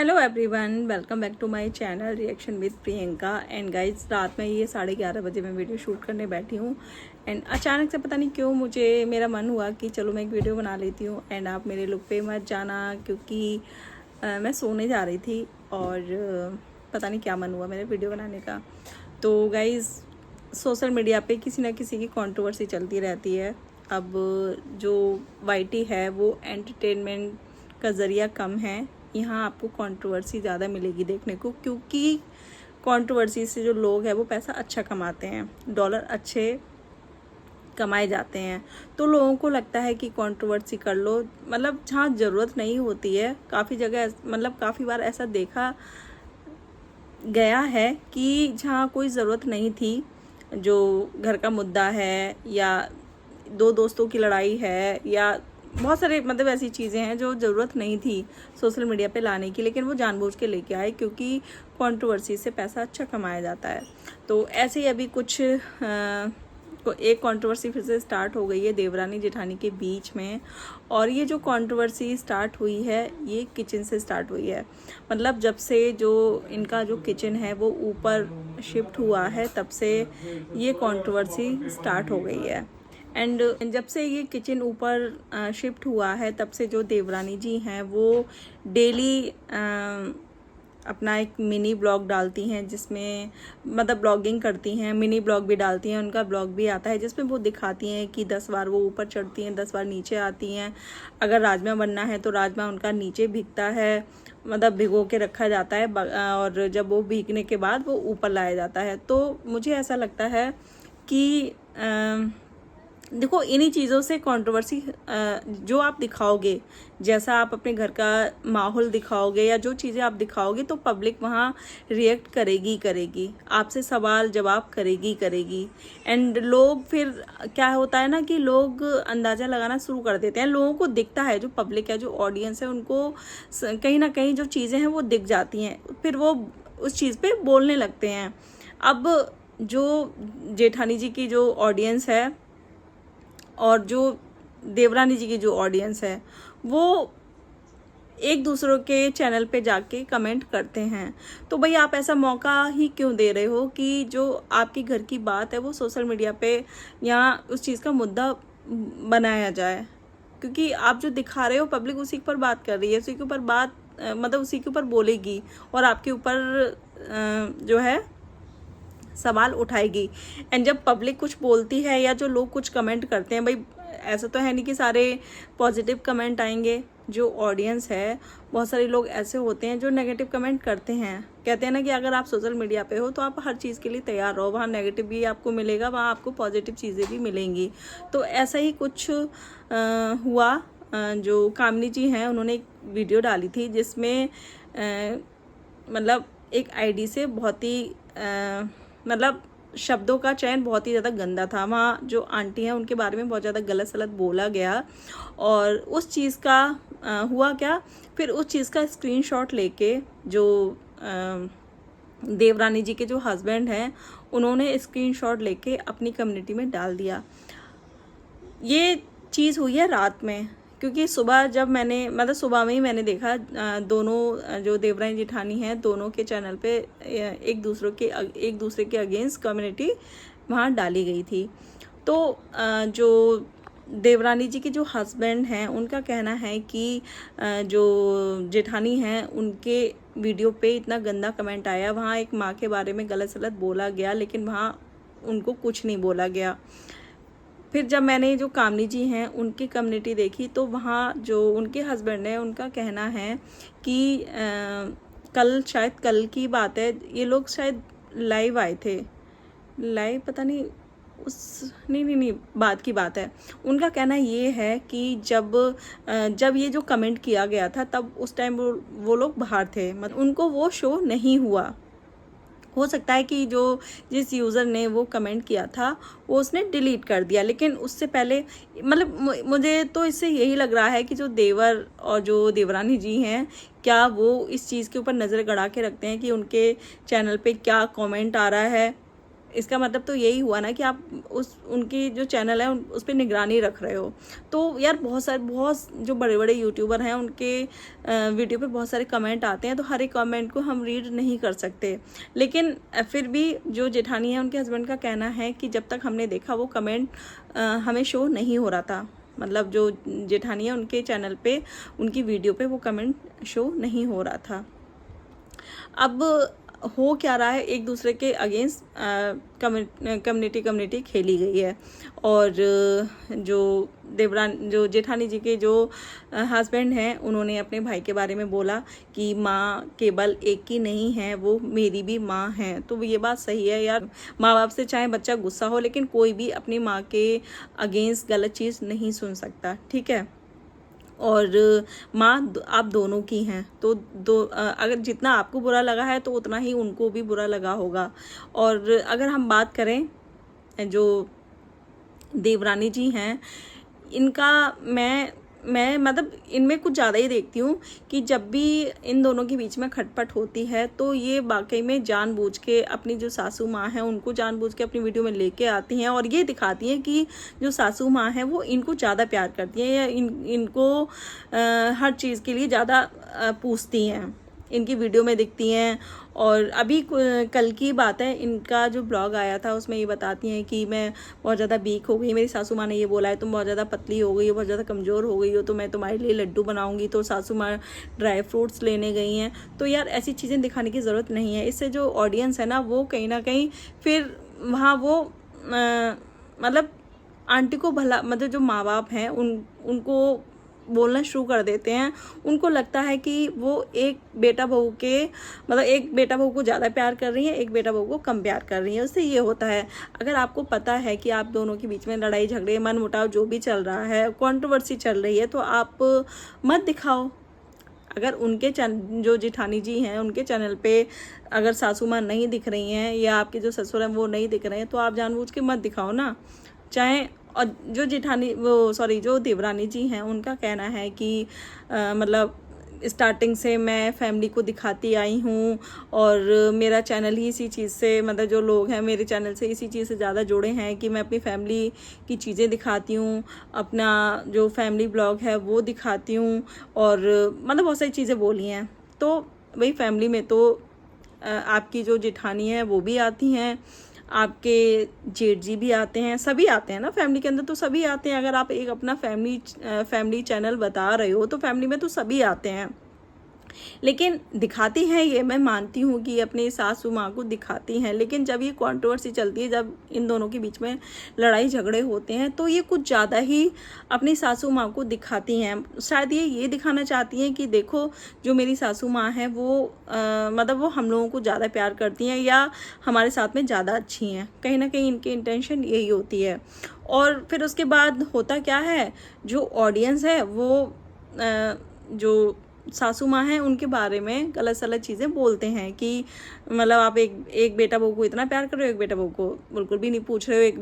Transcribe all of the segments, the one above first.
Hello everyone, welcome back to my channel reaction with Priyanka. And guys, रात में ये 11:30 बजे मैं वीडियो शूट करने बैठी हूँ। एंड अचानक से पता नहीं क्यों मेरा मन हुआ कि चलो मैं एक वीडियो बना लेती हूँ। एंड आप मेरे लुक पे मत जाना क्योंकि मैं सोने जा रही थी और पता नहीं क्या मन हुआ मेरे वीडियो बनाने का। तो गाइज, सोशल मीडिया पे किसी ना किसी की कंट्रोवर्सी चलती रहती है। अब जो वाईटी है वो एंटरटेनमेंट का ज़रिया कम है, यहाँ आपको कंट्रोवर्सी ज़्यादा मिलेगी देखने को, क्योंकि कंट्रोवर्सी से जो लोग हैं वो पैसा अच्छा कमाते हैं, डॉलर अच्छे कमाए जाते हैं। तो लोगों को लगता है कि कंट्रोवर्सी कर लो, मतलब जहाँ ज़रूरत नहीं होती है। काफ़ी जगह मतलब काफ़ी बार ऐसा देखा गया है कि जहाँ कोई ज़रूरत नहीं थी, जो घर का मुद्दा है या दो दोस्तों की लड़ाई है या बहुत सारे मतलब ऐसी चीज़ें हैं जो ज़रूरत नहीं थी सोशल मीडिया पे लाने की, लेकिन वो जानबूझ के लेके आए क्योंकि कंट्रोवर्सी से पैसा अच्छा कमाया जाता है। तो ऐसे ही अभी कुछ एक कंट्रोवर्सी फिर से स्टार्ट हो गई है देवरानी जेठानी के बीच में। और ये जो कंट्रोवर्सी स्टार्ट हुई है ये किचन से स्टार्ट हुई है। मतलब जब से जो इनका जो किचन है वो ऊपर शिफ्ट हुआ है तब से ये कंट्रोवर्सी स्टार्ट हो गई है। एंड जब से ये किचन ऊपर शिफ्ट हुआ है तब से जो देवरानी जी हैं वो डेली अपना एक मिनी ब्लॉग डालती हैं, जिसमें मतलब ब्लॉगिंग करती हैं, मिनी ब्लॉग भी डालती हैं। उनका ब्लॉग भी आता है जिसमें वो दिखाती हैं कि 10 बार वो ऊपर चढ़ती हैं, 10 बार नीचे आती हैं। अगर राजमा बनना है तो राजमा उनका नीचे भीगता है, मतलब भिगो के रखा जाता है और जब वो भीगने के बाद वो ऊपर लाया जाता है। तो मुझे ऐसा लगता है कि देखो, इन्हीं चीज़ों से कंट्रोवर्सी जो आप दिखाओगे, जैसा आप अपने घर का माहौल दिखाओगे या जो चीज़ें आप दिखाओगे तो पब्लिक वहाँ रिएक्ट करेगी, आपसे सवाल जवाब करेगी। एंड लोग फिर क्या होता है ना कि लोग अंदाज़ा लगाना शुरू कर देते हैं। लोगों को दिखता है, जो पब्लिक है, जो ऑडियंस है, उनको कहीं ना कहीं जो चीज़ें हैं वो दिख जाती हैं, फिर वो उस चीज़ पे बोलने लगते हैं। अब जो जेठानी जी की जो ऑडियंस है और जो देवरानी जी की जो ऑडियंस है वो एक दूसरों के चैनल पे जाके कमेंट करते हैं। तो भाई, आप ऐसा मौका ही क्यों दे रहे हो कि जो आपकी घर की बात है वो सोशल मीडिया पे या उस चीज़ का मुद्दा बनाया जाए? क्योंकि आप जो दिखा रहे हो पब्लिक उसी के ऊपर बात कर रही है, उसी के ऊपर बात मतलब उसी के ऊपर बोलेगी और आपके ऊपर जो है सवाल उठाएगी। एंड जब पब्लिक कुछ बोलती है या जो लोग कुछ कमेंट करते हैं, भाई ऐसा तो है नहीं कि सारे पॉजिटिव कमेंट आएंगे। जो ऑडियंस है, बहुत सारे लोग ऐसे होते हैं जो नेगेटिव कमेंट करते हैं। कहते हैं ना कि अगर आप सोशल मीडिया पे हो तो आप हर चीज़ के लिए तैयार रहो, वहाँ नेगेटिव भी आपको मिलेगा, वहाँ आपको पॉजिटिव चीज़ें भी मिलेंगी। तो ऐसा ही कुछ हुआ। जो कामिनी जी हैं उन्होंने एक वीडियो डाली थी जिसमें मतलब एक आईडी से बहुत ही मतलब शब्दों का चयन बहुत ही ज़्यादा गंदा था। वहाँ जो आंटी हैं उनके बारे में बहुत ज़्यादा गलत सलत बोला गया और उस चीज़ का हुआ क्या, फिर उस चीज़ का स्क्रीनशॉट लेके जो देवरानी जी के जो हस्बैंड हैं उन्होंने स्क्रीनशॉट लेके अपनी कम्युनिटी में डाल दिया। ये चीज़ हुई है रात में, क्योंकि सुबह जब मैंने मतलब सुबह में ही मैंने देखा दोनों जो देवरानी जेठानी हैं दोनों के चैनल पे एक दूसरे के अगेंस्ट कम्युनिटी वहाँ डाली गई थी। तो जो देवरानी जी के जो हस्बैंड हैं उनका कहना है कि जो जेठानी हैं उनके वीडियो पे इतना गंदा कमेंट आया, वहाँ एक माँ के बारे में गलत सलत बोला गया लेकिन वहाँ उनको कुछ नहीं बोला गया। फिर जब मैंने जो कामिनी जी हैं उनकी कम्युनिटी देखी तो वहाँ जो उनके हस्बैंड हैं उनका कहना है कि कल की बात है, ये लोग शायद लाइव आए थे, लाइव पता नहीं नहीं बात की बात है। उनका कहना ये है कि जब ये जो कमेंट किया गया था तब उस टाइम वो लोग बाहर थे, मतलब उनको वो शो नहीं हुआ। हो सकता है कि जिस यूज़र ने वो कमेंट किया था वो उसने डिलीट कर दिया, लेकिन उससे पहले मतलब मुझे तो इससे यही लग रहा है कि जो देवर और जो देवरानी जी हैं क्या वो इस चीज़ के ऊपर नज़र गड़ा के रखते हैं कि उनके चैनल पे क्या कमेंट आ रहा है इसका मतलब तो यही हुआ ना कि आप उनकी जो चैनल है उस पर निगरानी रख रहे हो। तो यार बहुत जो बड़े बड़े यूट्यूबर हैं उनके वीडियो पे बहुत सारे कमेंट आते हैं, तो हर एक कमेंट को हम रीड नहीं कर सकते। लेकिन फिर भी जो जेठानी है उनके हस्बैंड का कहना है कि जब तक हमने देखा वो कमेंट हमें शो नहीं हो रहा था। मतलब जो जेठानी है उनके चैनल पे, उनकी वीडियो पे वो कमेंट शो नहीं हो रहा था। अब हो क्या रहा है, एक दूसरे के अगेंस्ट कम्युनिटी खेली गई है। और जो जेठानी जी के जो हस्बैंड हैं उन्होंने अपने भाई के बारे में बोला कि माँ केवल एक ही नहीं है, वो मेरी भी माँ है। तो ये बात सही है यार, माँ बाप से चाहे बच्चा गुस्सा हो लेकिन कोई भी अपनी माँ के अगेंस्ट गलत चीज़ नहीं सुन सकता, ठीक है। और माँ आप दोनों की हैं, तो अगर जितना आपको बुरा लगा है तो उतना ही उनको भी बुरा लगा होगा। और अगर हम बात करें जो देवरानी जी हैं, इनका मैं मतलब इनमें कुछ ज़्यादा ही देखती हूँ कि जब भी इन दोनों के बीच में खटपट होती है तो ये वाकई में जानबूझ के अपनी जो सासू माँ है उनको जानबूझ के अपनी वीडियो में लेके आती हैं और ये दिखाती हैं कि जो सासू माँ है वो इनको ज़्यादा प्यार करती हैं या इनको हर चीज़ के लिए ज़्यादा पूछती हैं, इनकी वीडियो में दिखती हैं। और अभी कल की बात है, इनका जो ब्लॉग आया था उसमें ये बताती हैं कि मैं बहुत ज़्यादा वीक हो गई, मेरी सासू माँ ने ये बोला है तुम बहुत ज़्यादा पतली हो गई हो, बहुत ज़्यादा कमज़ोर हो गई हो, तो मैं तुम्हारे लिए लड्डू बनाऊंगी। तो सासू माँ ड्राई फ्रूट्स लेने गई हैं। तो यार ऐसी चीज़ें दिखाने की ज़रूरत नहीं है, इससे जो ऑडियंस है ना वो कहीं ना कहीं फिर वहाँ वो मतलब आंटी को भला, मतलब जो माँ बाप हैं उनको बोलना शुरू कर देते हैं। उनको लगता है कि वो एक बेटा बहू को ज़्यादा प्यार कर रही है, एक बेटा बहू को कम प्यार कर रही है। उससे ये होता है, अगर आपको पता है कि आप दोनों के बीच में लड़ाई झगड़े मन मुटाव जो भी चल रहा है, कंट्रोवर्सी चल रही है, तो आप मत दिखाओ। अगर उनके जो जेठानी जी हैं उनके चैनल पे अगर सासू माँ नहीं दिख रही हैं या आपके जो ससुर हैं वो नहीं दिख रहे हैं तो आप जानबूझ के मत दिखाओ ना। चाहे और जो देवरानी जी हैं उनका कहना है कि मतलब स्टार्टिंग से मैं फैमिली को दिखाती आई हूँ और मेरा चैनल ही इसी चीज़ से, मतलब जो लोग हैं मेरे चैनल से इसी चीज़ से ज़्यादा जुड़े हैं कि मैं अपनी फैमिली की चीज़ें दिखाती हूँ, अपना जो फैमिली ब्लॉग है वो दिखाती हूँ। और मतलब बहुत सारी चीज़ें बोली हैं। तो वही फैमिली में तो आपकी जो जेठानी है वो भी आती हैं, आपके जेठ जी भी आते हैं, सभी आते हैं ना फैमिली के अंदर, तो सभी आते हैं। अगर आप एक अपना फैमिली चैनल बता रहे हो तो फैमिली में तो सभी आते हैं। लेकिन दिखाती हैं, ये मैं मानती हूँ कि अपनी सासू माँ को दिखाती हैं, लेकिन जब ये कंट्रोवर्सी चलती है, जब इन दोनों के बीच में लड़ाई झगड़े होते हैं तो ये कुछ ज़्यादा ही अपनी सासू माँ को दिखाती हैं। शायद ये दिखाना चाहती हैं कि देखो जो मेरी सासू माँ है वो मतलब वो हम लोगों को ज़्यादा प्यार करती हैं या हमारे साथ में ज़्यादा अच्छी हैं। कहीं ना कहीं इनकी इंटेंशन यही होती है। और फिर उसके बाद होता क्या है, जो ऑडियंस है वो जो सासू माँ हैं उनके बारे में गलत सलत चीज़ें बोलते हैं कि मतलब आप एक बेटा बहू को इतना प्यार कर रहे हो, एक बेटा बहू को बिल्कुल भी नहीं पूछ रहे हो, एक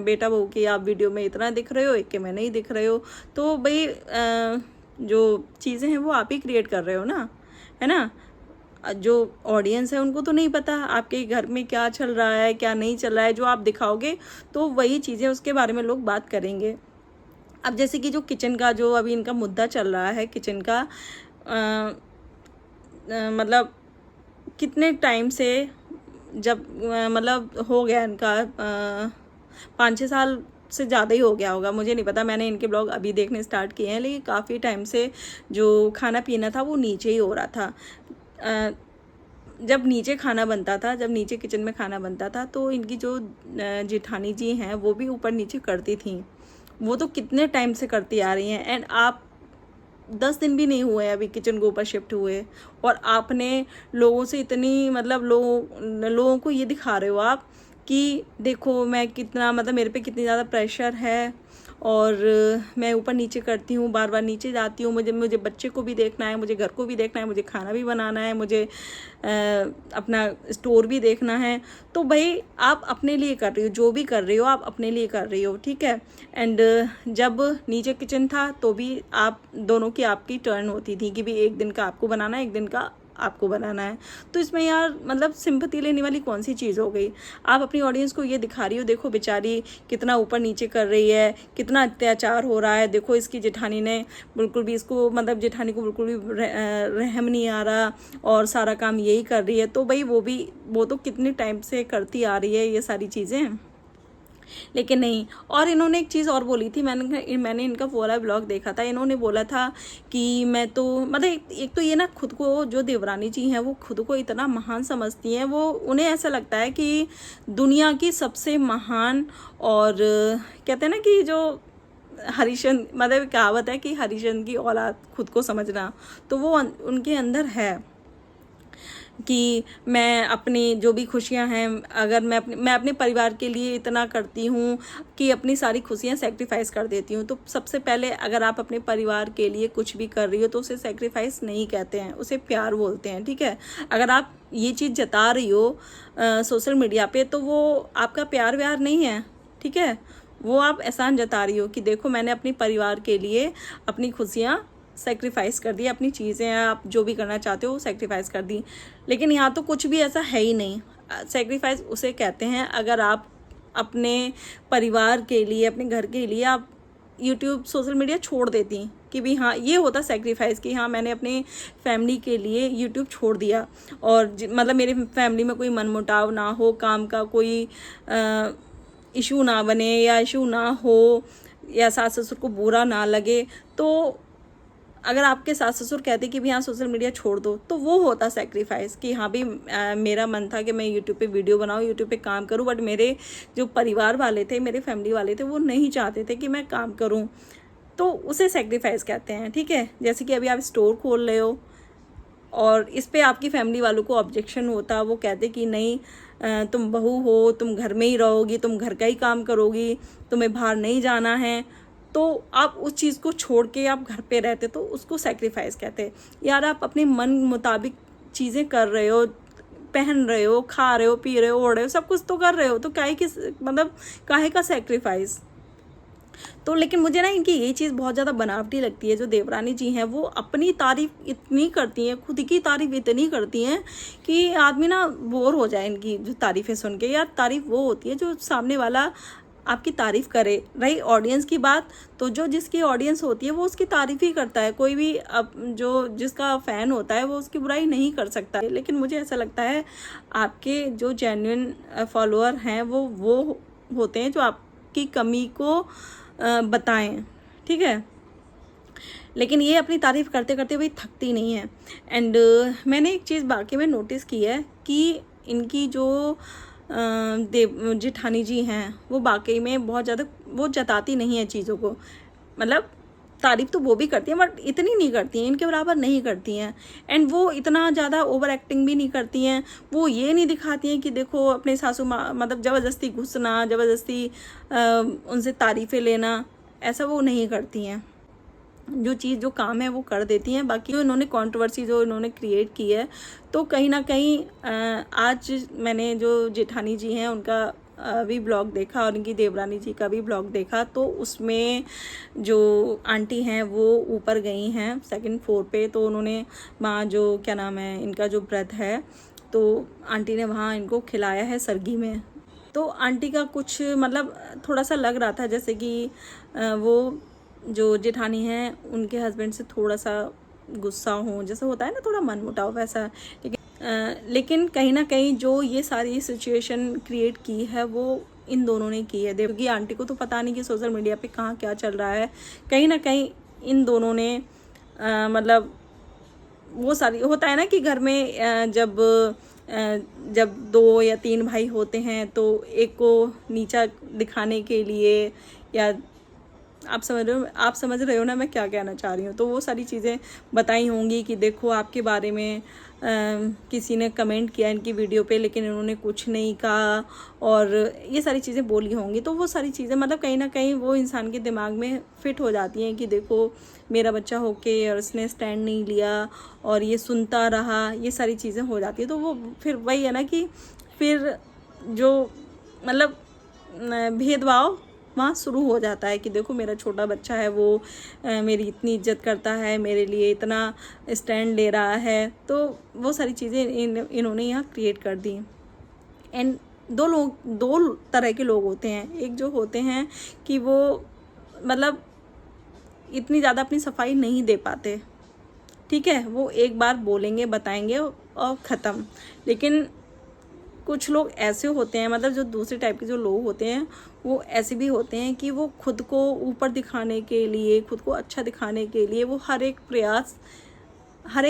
बेटा बहू की आप वीडियो में इतना दिख रहे हो, एक के में नहीं दिख रहे हो। तो भाई जो चीज़ें हैं वो आप ही क्रिएट कर रहे हो ना, है ना। जो ऑडियंस है उनको तो नहीं पता आपके घर में क्या चल रहा है क्या नहीं चल रहा है। जो आप दिखाओगे तो वही चीज़ें उसके बारे में लोग बात करेंगे। अब जैसे कि जो किचन का जो अभी इनका मुद्दा चल रहा है, किचन का मतलब कितने टाइम से जब मतलब हो गया इनका 5-6 साल से ज़्यादा ही हो गया होगा, मुझे नहीं पता, मैंने इनके ब्लॉग अभी देखने स्टार्ट किए हैं। लेकिन काफ़ी टाइम से जो खाना पीना था वो नीचे ही हो रहा था। जब नीचे खाना बनता था, जब नीचे किचन में खाना बनता था तो इनकी जो जेठानी जी हैं वो भी ऊपर नीचे करती थी। वो तो कितने टाइम से करती आ रही हैं। एंड आप 10 दिन भी नहीं हुए अभी किचन को ऊपर शिफ्ट हुए और आपने लोगों से इतनी मतलब लोगों को ये दिखा रहे हो आप कि देखो मैं कितना, मतलब मेरे पे कितनी ज़्यादा प्रेशर है और मैं ऊपर नीचे करती हूँ, बार बार नीचे जाती हूँ, मुझे बच्चे को भी देखना है, मुझे घर को भी देखना है, मुझे खाना भी बनाना है, मुझे अपना स्टोर भी देखना है। तो भाई आप अपने लिए कर रही हो, जो भी कर रही हो आप अपने लिए कर रही हो, ठीक है। एंड जब नीचे किचन था तो भी आप दोनों की आपकी टर्न होती थी कि भी एक दिन का आपको बनाना है, एक दिन का आपको बनाना है। तो इसमें यार मतलब सिंपैथी लेने वाली कौन सी चीज़ हो गई। आप अपनी ऑडियंस को ये दिखा रही हो, देखो बेचारी कितना ऊपर नीचे कर रही है, कितना अत्याचार हो रहा है, देखो इसकी जेठानी ने बिल्कुल भी इसको मतलब जेठानी को बिल्कुल भी रहम नहीं आ रहा और सारा काम यही कर रही है। तो भाई वो तो कितने टाइम से करती आ रही है ये सारी चीज़ें, लेकिन नहीं। और इन्होंने एक चीज़ और बोली थी, मैंने इनका पूरा ब्लॉग देखा था। इन्होंने बोला था कि मैं तो मतलब एक तो ये ना खुद को, जो देवरानी जी हैं वो खुद को इतना महान समझती हैं, वो उन्हें ऐसा लगता है कि दुनिया की सबसे महान, और कहते हैं ना कि जो हरिश्चंद्र मतलब कहावत है कि हरिश्चंद्र की औलाद खुद को समझना, तो वो उनके अंदर है कि मैं अपनी जो भी खुशियां हैं, अगर मैं अपने परिवार के लिए इतना करती हूँ कि अपनी सारी खुशियां सेक्रीफाइस कर देती हूँ। तो सबसे पहले अगर आप अपने परिवार के लिए कुछ भी कर रही हो तो उसे सेक्रीफाइस नहीं कहते हैं, उसे प्यार बोलते हैं, ठीक है। अगर आप ये चीज़ जता रही हो सोशल मीडिया पे तो वो आपका प्यार व्यार नहीं है, ठीक है। वो आप एहसान जता रही हो कि देखो मैंने अपने परिवार के लिए अपनी खुशियाँ सेक्रीफाइस कर दी, अपनी चीज़ें आप जो भी करना चाहते हो वो सेक्रीफाइस कर दी। लेकिन यहाँ तो कुछ भी ऐसा है ही नहीं। सेक्रीफाइस उसे कहते हैं अगर आप अपने परिवार के लिए, अपने घर के लिए आप यूट्यूब सोशल मीडिया छोड़ देती कि भी हाँ ये होता सेक्रीफाइस कि हाँ मैंने अपने फैमिली के लिए यूट्यूब छोड़ दिया, और मतलब मेरे फैमिली में कोई मनमुटाव ना हो, काम का कोई इशू ना बने या इशू ना हो, या सास ससुर को बुरा ना लगे। तो अगर आपके सास ससुर कहते कि भी हाँ सोशल मीडिया छोड़ दो, तो वो होता सेक्रीफाइस कि हाँ भी मेरा मन था कि मैं यूट्यूब पे वीडियो बनाऊँ, यूट्यूब पे काम करूँ, बट मेरे जो परिवार वाले थे, मेरे फैमिली वाले थे, वो नहीं चाहते थे कि मैं काम करूँ, तो उसे सेक्रीफाइस कहते हैं, ठीक है। जैसे कि अभी आप स्टोर खोल रहे हो और इस पे आपकी फैमिली वालों को ऑब्जेक्शन होता, वो कहते कि नहीं तुम बहू हो, तुम घर में ही रहोगी, तुम घर का ही काम करोगी, तुम्हें बाहर नहीं जाना है, तो आप उस चीज़ को छोड़ के आप घर पे रहते, तो उसको सेक्रीफाइस कहते हैं। यार आप अपने मन मुताबिक चीज़ें कर रहे हो, पहन रहे हो, खा रहे हो, पी रहे हो, ओढ़ रहे हो, सब कुछ तो कर रहे हो, तो काहे का सेक्रीफाइस। तो लेकिन मुझे ना इनकी ये चीज़ बहुत ज़्यादा बनावटी लगती है। जो देवरानी जी हैं वो अपनी तारीफ़ इतनी करती हैं, खुद की तारीफ़ इतनी करती हैं कि आदमी ना बोर हो जाए इनकी जो तारीफ़ें सुन के। यार तारीफ़ वो होती है जो सामने वाला आपकी तारीफ़ करे। रही ऑडियंस की बात, तो जो जिसकी ऑडियंस होती है वो उसकी तारीफ़ ही करता है। कोई भी अब जो जिसका फ़ैन होता है वो उसकी बुराई नहीं कर सकता। लेकिन मुझे ऐसा लगता है आपके जो जेन्युइन फॉलोअर हैं वो होते हैं जो आपकी कमी को बताएं, ठीक है। लेकिन ये अपनी तारीफ़ करते करते भाई थकती नहीं है। एंड मैंने एक चीज़ बाकी में नोटिस की है कि इनकी जो जेठानी जी हैं वो वाकई में बहुत ज़्यादा वो जताती नहीं है चीज़ों को। मतलब तारीफ़ तो वो भी करती हैं बट इतनी नहीं करती हैं, इनके बराबर नहीं करती हैं। एंड वो इतना ज़्यादा ओवर एक्टिंग भी नहीं करती हैं। वो ये नहीं दिखाती हैं कि देखो अपने सासू माँ मतलब ज़बरदस्ती घुसना, ज़बरदस्ती उनसे तारीफ़ें लेना, ऐसा वो नहीं करती हैं। जो चीज़ जो काम है वो कर देती हैं। बाकी जो इन्होंने कंट्रोवर्सी जो इन्होंने क्रिएट की है, तो कहीं ना कहीं आज मैंने जो जेठानी जी हैं उनका भी ब्लॉग देखा और इनकी देवरानी जी का भी ब्लॉग देखा, तो उसमें जो आंटी हैं वो ऊपर गई हैं सेकंड फ्लोर पे। तो उन्होंने वहाँ जो क्या नाम है इनका जो व्रत है, तो आंटी ने वहाँ इनको खिलाया है सरगी में। तो आंटी का कुछ मतलब थोड़ा सा लग रहा था जैसे कि वो जो जेठानी हैं उनके हस्बैंड से थोड़ा सा गुस्सा हो, जैसा होता है ना थोड़ा मनमुटाव वैसा। लेकिन कहीं ना कहीं जो ये सारी सिचुएशन क्रिएट की है वो इन दोनों ने की है। क्योंकि आंटी को तो पता नहीं कि सोशल मीडिया पे कहाँ क्या चल रहा है। कहीं ना कहीं इन दोनों ने मतलब वो सारी होता है ना कि घर में जब 2 या 3 भाई होते हैं तो एक को नीचा दिखाने के लिए, या आप समझ रहे हो ना मैं क्या कहना चाह रही हूँ। तो वो सारी चीज़ें बताई होंगी कि देखो आपके बारे में किसी ने कमेंट किया इनकी वीडियो पे लेकिन इन्होंने कुछ नहीं कहा, और ये सारी चीज़ें बोली होंगी। तो वो सारी चीज़ें मतलब कहीं ना कहीं वो इंसान के दिमाग में फिट हो जाती हैं कि देखो मेरा बच्चा होके और उसने स्टैंड नहीं लिया और ये सुनता रहा, ये सारी चीज़ें हो जाती है। तो वो फिर वही है ना कि फिर जो मतलब भेदभाव वहाँ शुरू हो जाता है कि देखो मेरा छोटा बच्चा है, वो मेरी इतनी इज्जत करता है, मेरे लिए इतना स्टैंड ले रहा है। तो वो सारी चीज़ें इन्होंने यहाँ क्रिएट कर दी। एंड दो तरह के लोग होते हैं। एक जो होते हैं कि वो मतलब इतनी ज़्यादा अपनी सफाई नहीं दे पाते, ठीक है, वो एक बार बोलेंगे, बताएंगे और ख़त्म। लेकिन कुछ लोग ऐसे होते हैं, मतलब जो दूसरे टाइप के जो लोग होते हैं वो ऐसे भी होते हैं कि वो खुद को ऊपर दिखाने के लिए, खुद को अच्छा दिखाने के लिए वो हर एक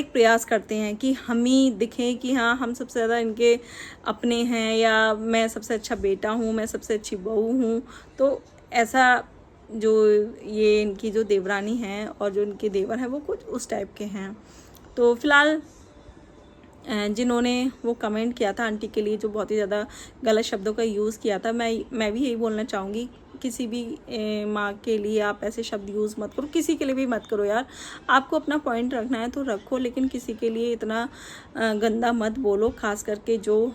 प्रयास करते हैं कि हम ही दिखें कि हाँ हम सबसे ज़्यादा इनके अपने हैं, या मैं सबसे अच्छा बेटा हूँ, मैं सबसे अच्छी बहू हूँ। तो ऐसा जो ये इनकी जो देवरानी हैं और जो इनके देवर हैं वो कुछ उस टाइप के हैं। तो फिलहाल जिन्होंने वो कमेंट किया था आंटी के लिए, जो बहुत ही ज़्यादा गलत शब्दों का यूज़ किया था, मैं भी यही बोलना चाहूँगी, किसी भी माँ के लिए आप ऐसे शब्द यूज़ मत करो, किसी के लिए भी मत करो यार। आपको अपना पॉइंट रखना है तो रखो, लेकिन किसी के लिए इतना गंदा मत बोलो, ख़ास करके जो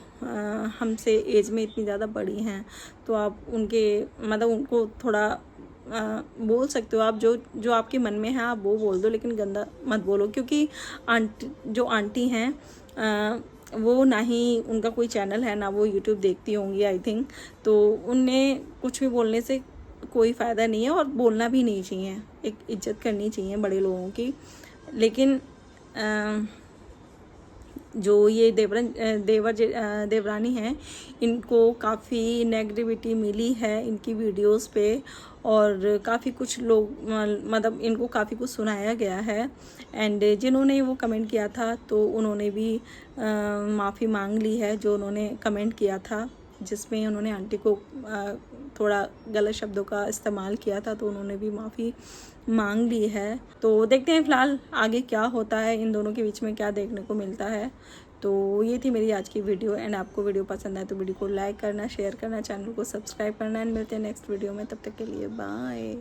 हमसे एज में इतनी ज़्यादा बड़ी हैं। तो आप उनके मतलब उनको थोड़ा बोल सकते हो आप, जो आपके मन में है आप वो बोल दो, लेकिन गंदा मत बोलो। क्योंकि जो आंटी हैं वो ना ही उनका कोई चैनल है, ना वो यूट्यूब देखती होंगी आई थिंक। तो उन्हें कुछ भी बोलने से कोई फ़ायदा नहीं है और बोलना भी नहीं चाहिए। एक इज्जत करनी चाहिए बड़े लोगों की। लेकिन जो ये देवरानी हैं, इनको काफ़ी नेगेटिविटी मिली है इनकी वीडियोस पे, और काफ़ी कुछ लोग मतलब इनको काफ़ी कुछ सुनाया गया है। एंड जिन्होंने वो कमेंट किया था तो उन्होंने भी माफ़ी मांग ली है, जो उन्होंने कमेंट किया था जिसमें उन्होंने आंटी को थोड़ा गलत शब्दों का इस्तेमाल किया था, तो उन्होंने भी माफ़ी मांग ली है। तो देखते हैं फ़िलहाल आगे क्या होता है, इन दोनों के बीच में क्या देखने को मिलता है। तो ये थी मेरी आज की वीडियो। एंड आपको वीडियो पसंद आए तो वीडियो को लाइक करना, शेयर करना, चैनल को सब्सक्राइब करना। एंड मिलते हैं नेक्स्ट वीडियो में, तब तक के लिए बाय।